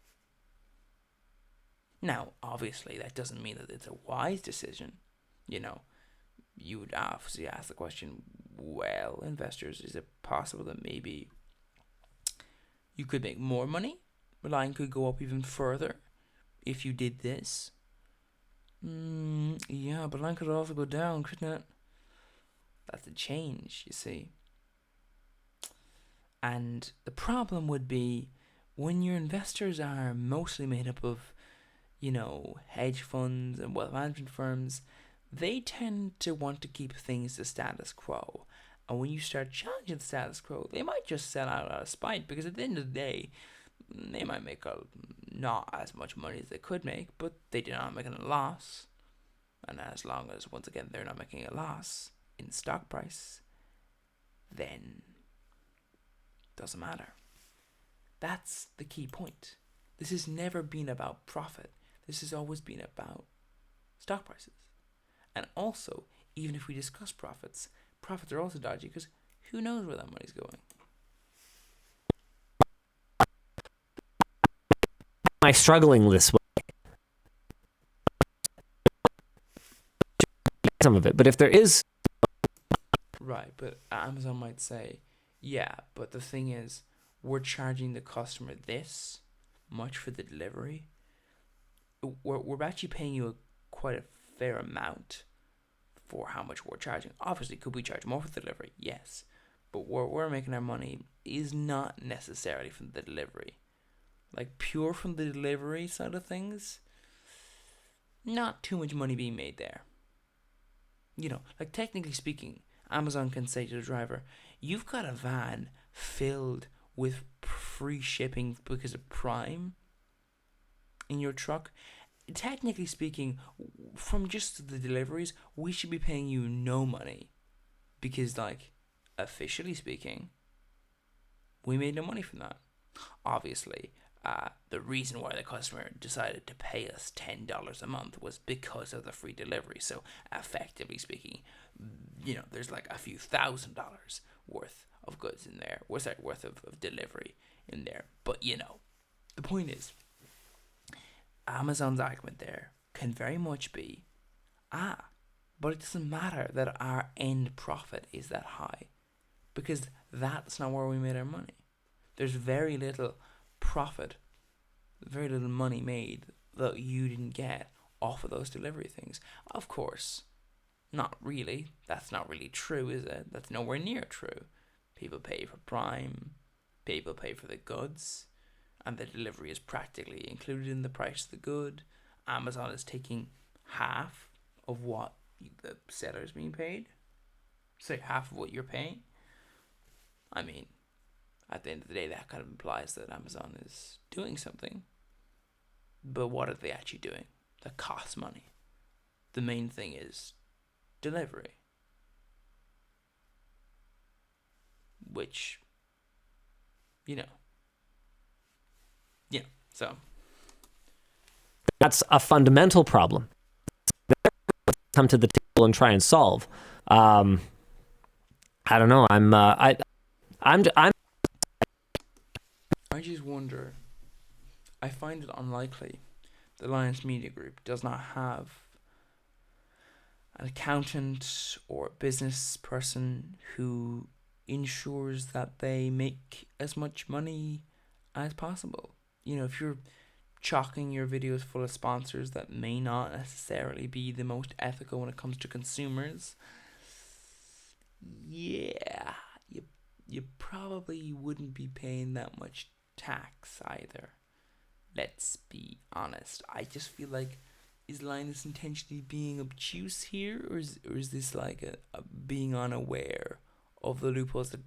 Now, obviously, that doesn't mean that it's a wise decision. You know, you would obviously ask the question, well, investors, is it possible that maybe you could make more money? Line could go up even further if you did this. Yeah, but line could also go down, couldn't it? That's a change, you see. And the problem would be when your investors are mostly made up of, you know, hedge funds and wealth management firms, they tend to want to keep things the status quo. And when you start challenging the status quo, they might just sell out of spite, because at the end of the day, they might make not as much money as they could make, but they do not make a loss. And as long as, once again, they're not making a loss in stock price, then it doesn't matter. That's the key point. This has never been about profit. This has always been about stock prices. And also, even if we discuss profits are also dodgy, because who knows where that money's going? Am I struggling this way? Some of it, but if there is, right, but Amazon might say, yeah, but the thing is, we're charging the customer this much for the delivery. We're actually paying you quite a fair amount for how much we're charging. Obviously, could we charge more for the delivery? Yes, but where we're making our money is not necessarily from the delivery. Like pure from the delivery side of things, not too much money being made there. You know, like technically speaking, Amazon can say to the driver, you've got a van filled with free shipping because of Prime, in your truck, technically speaking, from just the deliveries, we should be paying you no money. Because, like, officially speaking, we made no money from that. Obviously, the reason why the customer decided to pay us $10 a month was because of the free delivery. So, effectively speaking, there's like a few $1,000s worth of goods in there, worth of delivery in there. But, the point is, Amazon's argument there can very much be, but it doesn't matter that our end profit is that high, because that's not where we made our money. There's very little profit, very little money made that you didn't get off of those delivery things. Of course, not really. That's not really true, is it? That's nowhere near true. People pay for Prime, people pay for the goods, and the delivery is practically included in the price of the good. Amazon is taking half of what the seller is being paid. Say half of what you're paying. I mean, at the end of the day, that kind of implies that Amazon is doing something. But what are they actually doing that costs money? The main thing is delivery. Which, so. That's a fundamental problem. Come to the table and try and solve. I don't know. I just wonder. I find it unlikely the Lions Media Group does not have an accountant or a business person who ensures that they make as much money as possible. If you're chalking your videos full of sponsors that may not necessarily be the most ethical when it comes to consumers, yeah, you probably wouldn't be paying that much tax either. Let's be honest. I just feel like, is Linus intentionally being obtuse here, or is this like a being unaware of the loopholes that,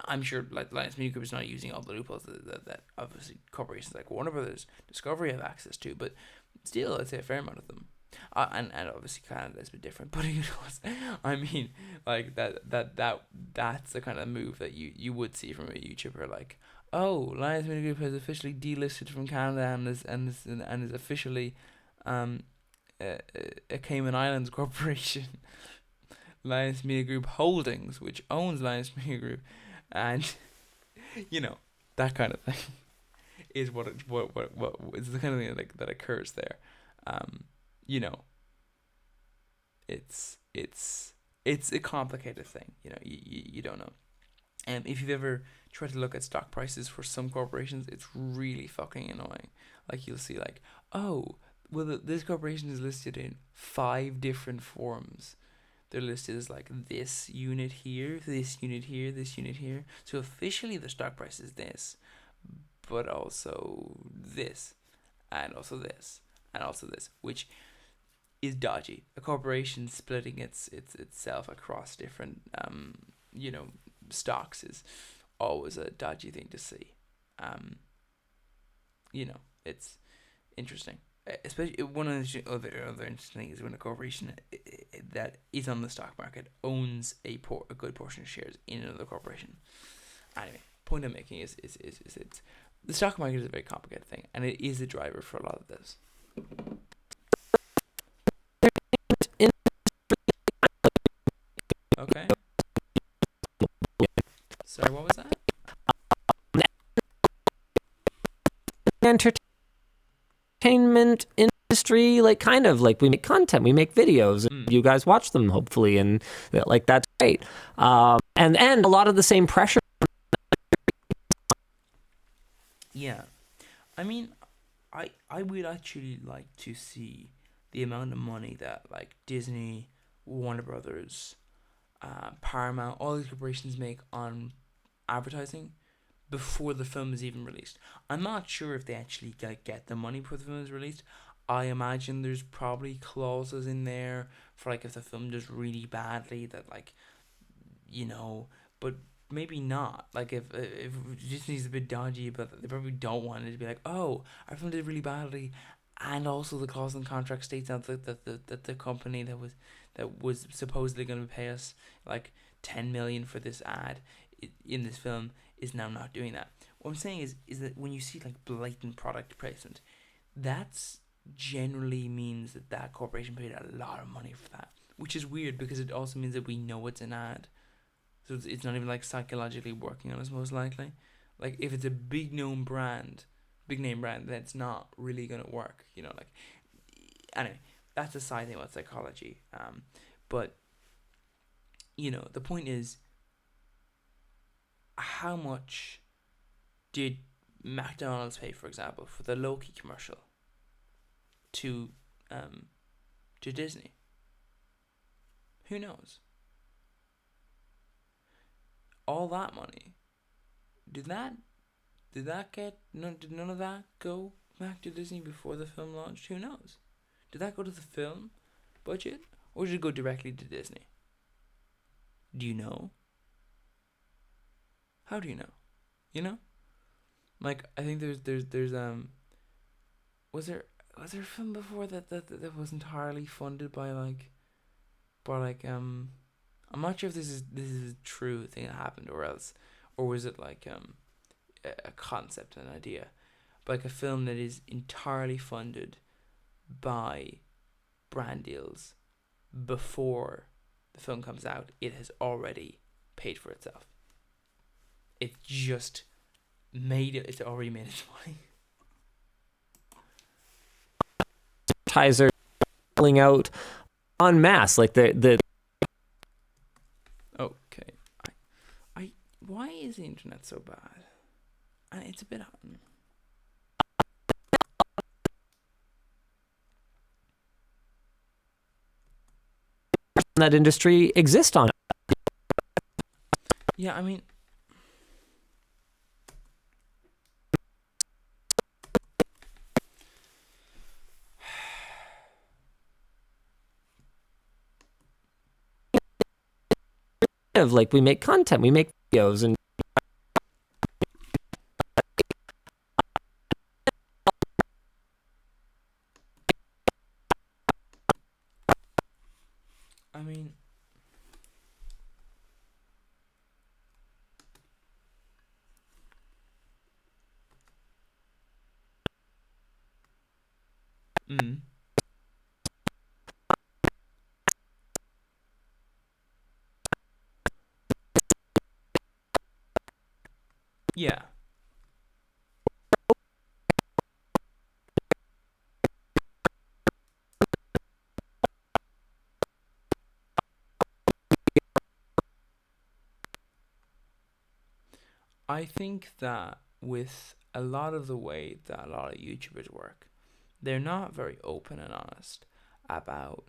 I'm sure like Linus Media Group is not using all the loopholes that obviously corporations like Warner Brothers Discovery have access to, but still, I'd say a fair amount of them. And obviously Canada is a bit different, but I mean, like that's the kind of move that you would see from a YouTuber, like, oh, Lions Media Group has officially delisted from Canada and is officially a Cayman Islands corporation. Lions Media Group Holdings, which owns Lions Media Group, and that kind of thing is what is the kind of thing that occurs there. It's a complicated thing. You don't know. And if you've ever tried to look at stock prices for some corporations, it's really fucking annoying. Like, you'll see like, oh, well, this corporation is listed in 5 different forms. They're listed as like this unit here, this unit here, this unit here. So officially the stock price is this, but also this, and also this, and also this, which is dodgy. A corporation splitting itself across different stocks is always a dodgy thing to see. It's interesting. Especially one of the other interesting things is when a corporation that is on the stock market owns a good portion of shares in another corporation. Anyway, point I'm making is it's the stock market is a very complicated thing, and it is a driver for a lot of this. Okay. Sorry, what was that? Entertainment industry, like, kind of like, we make content, we make videos, and you guys watch them hopefully, and like, that's great. And a lot of the same pressure. Yeah, I mean, I would actually like to see the amount of money that like Disney, Warner Brothers, Paramount, all these corporations make on advertising before the film is even released. I'm not sure if they actually get the money before the film is released. I imagine there's probably clauses in there for like if the film does really badly that, like, but maybe not. Like if Disney's a bit dodgy, but they probably don't want it to be like, oh, our film did really badly, and also the clause in the contract states out that the company that was supposedly going to pay us like 10 million for this ad in this film is now not doing that. What I'm saying is that when you see like blatant product placement, that's generally means that corporation paid a lot of money for that, which is weird because it also means that we know it's an ad. So it's not even like psychologically working on us most likely. Like if it's a big name brand, then it's not really gonna work. Like anyway, that's a side thing about psychology. But the point is, how much did McDonald's pay, for example, for the Loki commercial to Disney? Who knows? All that money, did none of that go back to Disney before the film launched? Who knows? Did that go to the film budget, or did it go directly to Disney? Do you know? How do you know? Like, I think there's was there a film before that was entirely funded by I'm not sure if this is a true thing that happened or was it like a concept, an idea, but like a film that is entirely funded by brand deals before the film comes out. It has already paid for itself. It's already made its money. Advertisers pulling out en masse, like the Okay, I why is the internet so bad? And it's a bit that industry exist on. Yeah, I mean, Like, we make content, we make videos, and I mean, yeah. I think that with a lot of the way that a lot of YouTubers work, they're not very open and honest about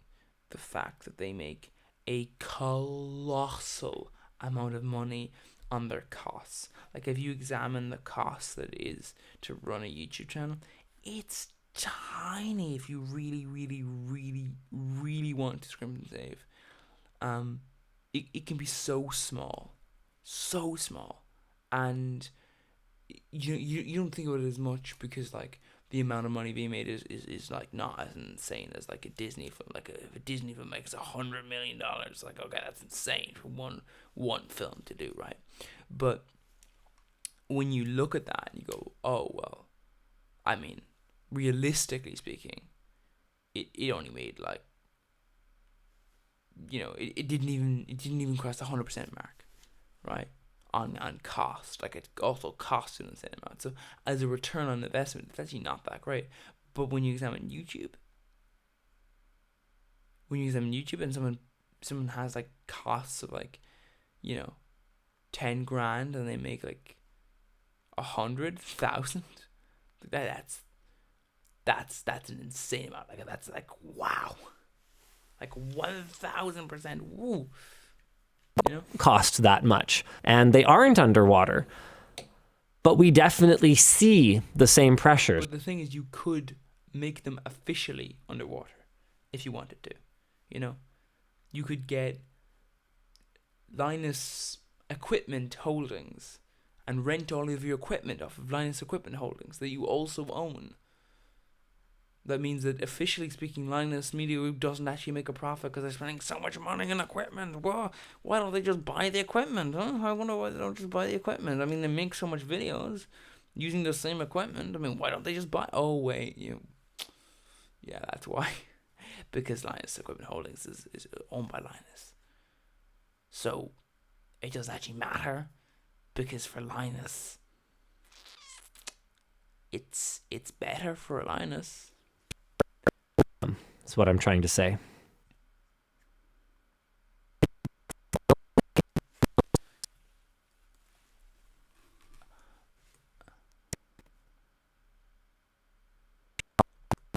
the fact that they make a colossal amount of money on their costs. Like, if you examine the cost that it is to run a YouTube channel, it's tiny if you really, really, really, really want to scrimp and save. It can be so small, and you don't think about it as much because like the amount of money being made is like not as insane as like a Disney film. Like if a Disney film makes $100 million, like, okay, that's insane for one film to do, right? But when you look at that and you go, oh well, I mean, realistically speaking, it only made like, it didn't even cross the 100% mark, right? On cost, like it also costs an insane amount. So as a return on investment, it's actually not that great. But when you examine YouTube, and someone has like costs of like, 10 grand and they make like 100,000, that's an insane amount. Like that's like, wow, like 1,000%. Woo. Cost that much, and they aren't underwater, but we definitely see the same pressures. But the thing is, you could make them officially underwater if you wanted to. You could get Linus equipment holdings and rent all of your equipment off of Linus Equipment Holdings that you also own, that means that, officially speaking, Linus Media Group doesn't actually make a profit because they're spending so much money on equipment. Well, why don't they just buy the equipment? Huh? I wonder why they don't just buy the equipment. I mean, they make so much videos using the same equipment. I mean, why don't they just buy? Oh, wait. Yeah, that's why. Because Linus Equipment Holdings is owned by Linus. So, it doesn't actually matter. Because for Linus, it's better for Linus. That's what I'm trying to say.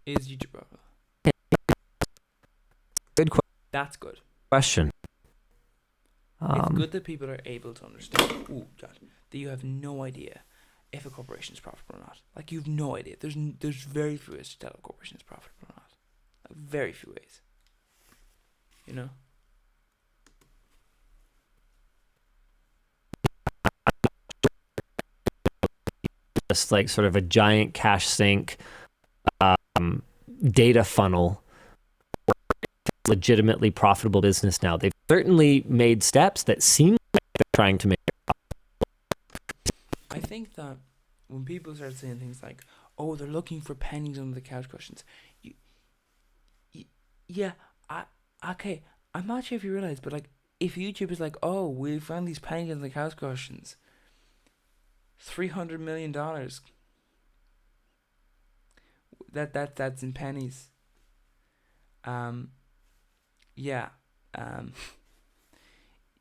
Is YouTube profitable? Good That's good. question. It's good that people are able to understand. Ooh, God, that you have no idea if a corporation is profitable or not. Like, you've no idea. There's very few ways to tell if a corporation is profitable or not. Like, very few ways. You know? Just like sort of a giant cash sink data funnel, legitimately profitable business now. They've certainly made steps that seem like they're trying to make it. I think that when people start saying things like, "Oh, they're looking for pennies under the couch cushions," okay. I'm not sure if you realize, but like, if YouTube is like, "Oh, we found these pennies under the couch cushions," $300 million. That's in pennies. Yeah.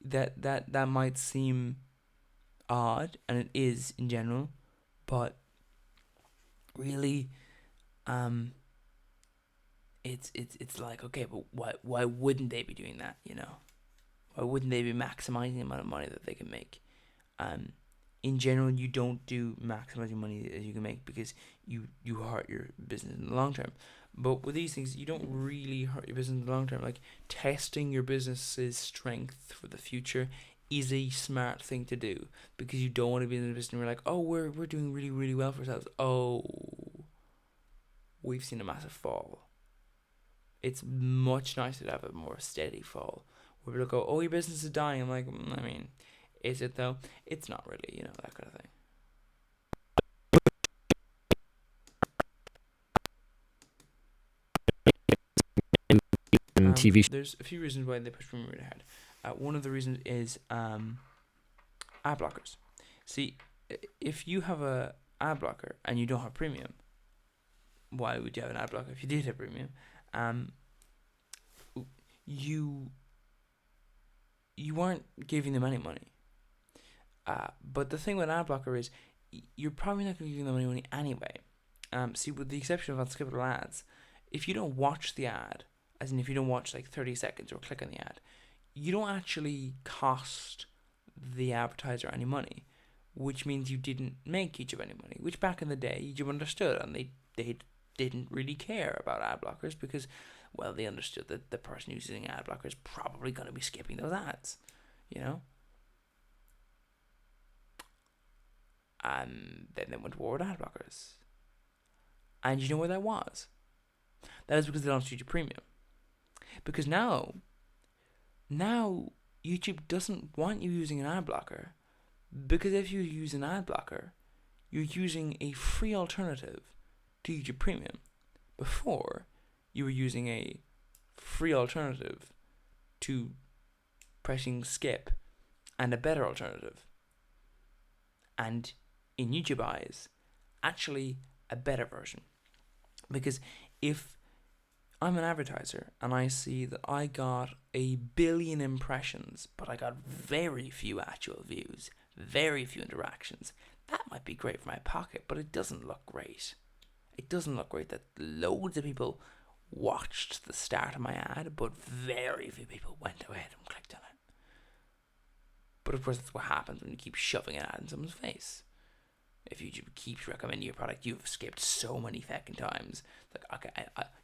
That might seem odd, and it is in general, but really, it's like, okay, but why wouldn't they be doing that? You know, why wouldn't they be maximizing the amount of money that they can make? In general, you don't do maximizing money as you can make because you hurt your business in the long term. But with these things, you don't really hurt your business in the long term. Like, testing your business's strength for the future is a smart thing to do, because you don't want to be in a business where you're like, oh, we're doing really, really well for ourselves. Oh, we've seen a massive fall. It's much nicer to have a more steady fall, where people go, oh, your business is dying. I'm like, I mean, is it though? It's not really, you know, that kind of thing. TV. There's a few reasons why they push premium really hard. One of the reasons is ad blockers. See, if you have a ad blocker and you don't have premium, why would you have an ad blocker if you did have premium? You aren't giving them any money. But the thing with an ad blocker is you're probably not going to give them any money anyway. See, with the exception of unskippable ads, if you don't watch the ad, as in if you don't watch like 30 seconds or click on the ad, you don't actually cost the advertiser any money, which means you didn't make YouTube any money, which back in the day YouTube understood, and they didn't really care about ad blockers because, well, they understood that the person who's using ad blocker is probably going to be skipping those ads, you know? And then they went to war with ad blockers. And you know where that was? That is because they launched YouTube Premium. Because now YouTube doesn't want you using an ad blocker, because if you use an ad blocker, you're using a free alternative to YouTube Premium. Before, you were using a free alternative to pressing skip and a better alternative. And in YouTube eyes, actually a better version. Because if I'm an advertiser and I see that I got 1 billion impressions, but I got very few actual views, very few interactions, that might be great for my pocket, but it doesn't look great. It doesn't look great that loads of people watched the start of my ad, but very few people went ahead and clicked on it. But of course, that's what happens when you keep shoving an ad in someone's face. If YouTube keeps recommending your product, you've skipped so many fucking times. Like, okay,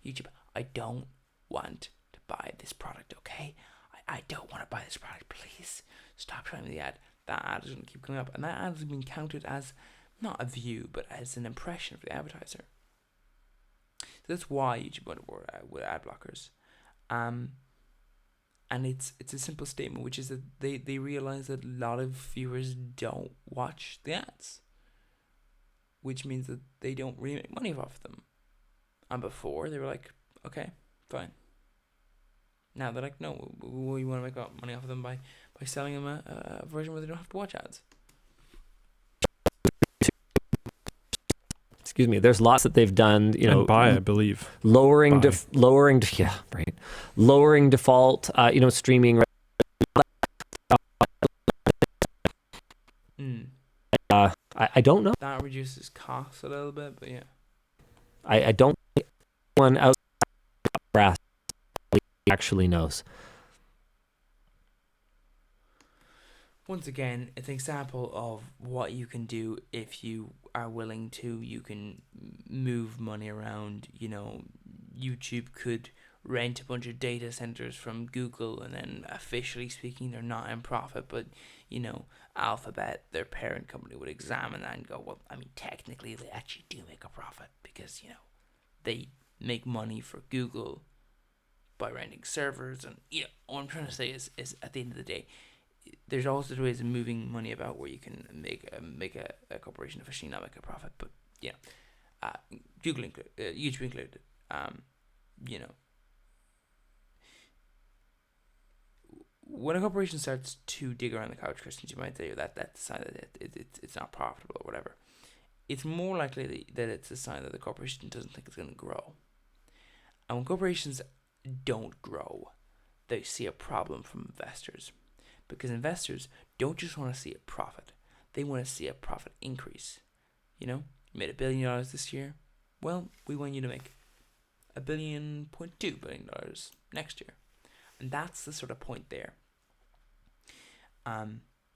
YouTube, I don't want to buy this product, okay? I don't want to buy this product. Please stop showing me the ad. that ad is going to keep coming up, and that ad is being counted as not a view, but as an impression for the advertiser. So that's why YouTube went to war with ad blockers. And it's a simple statement, which is that they realize that a lot of viewers don't watch the ads, which means that they don't really make money off them. And before, they were like, okay, fine. Now they're like, no, we want to make money off of them by selling them a version where they don't have to watch ads. Excuse me. There's lots that they've done. I believe. Lowering default. Streaming. I don't know. That reduces costs a little bit, but yeah. I don't think anyone out brass actually knows. Once again, it's an example of what you can do if you are willing to. You can move money around. YouTube could rent a bunch of data centers from Google, and then officially speaking, they're not in profit, but Alphabet, their parent company, would examine that and go, well, I mean, technically they actually do make a profit because they make money for Google by renting servers. And all I'm trying to say is at the end of the day, there's also ways of moving money about where you can make a corporation officially not make a profit, but Google included, YouTube included. When a corporation starts to dig around the couch, Christians, you might say that's a sign that it's not profitable or whatever. It's more likely that it's a sign that the corporation doesn't think it's going to grow. And when corporations don't grow, they see a problem from investors. Because investors don't just want to see a profit. They want to see a profit increase. You made $1 billion this year. Well, we want you to make $1.2 billion next year. And that's the sort of point there.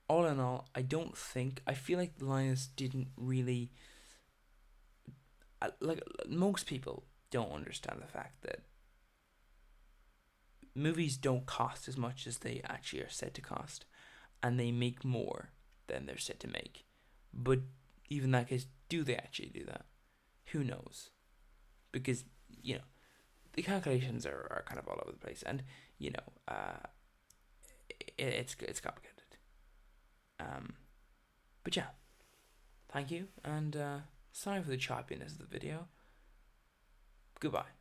All in all, I feel like Linus didn't really, most people don't understand the fact that movies don't cost as much as they actually are said to cost, and they make more than they're said to make. But even in that case, do they actually do that? Who knows? Because, the calculations are kind of all over the place, and, it's complicated. But yeah, thank you, and sorry for the choppiness of the video. Goodbye.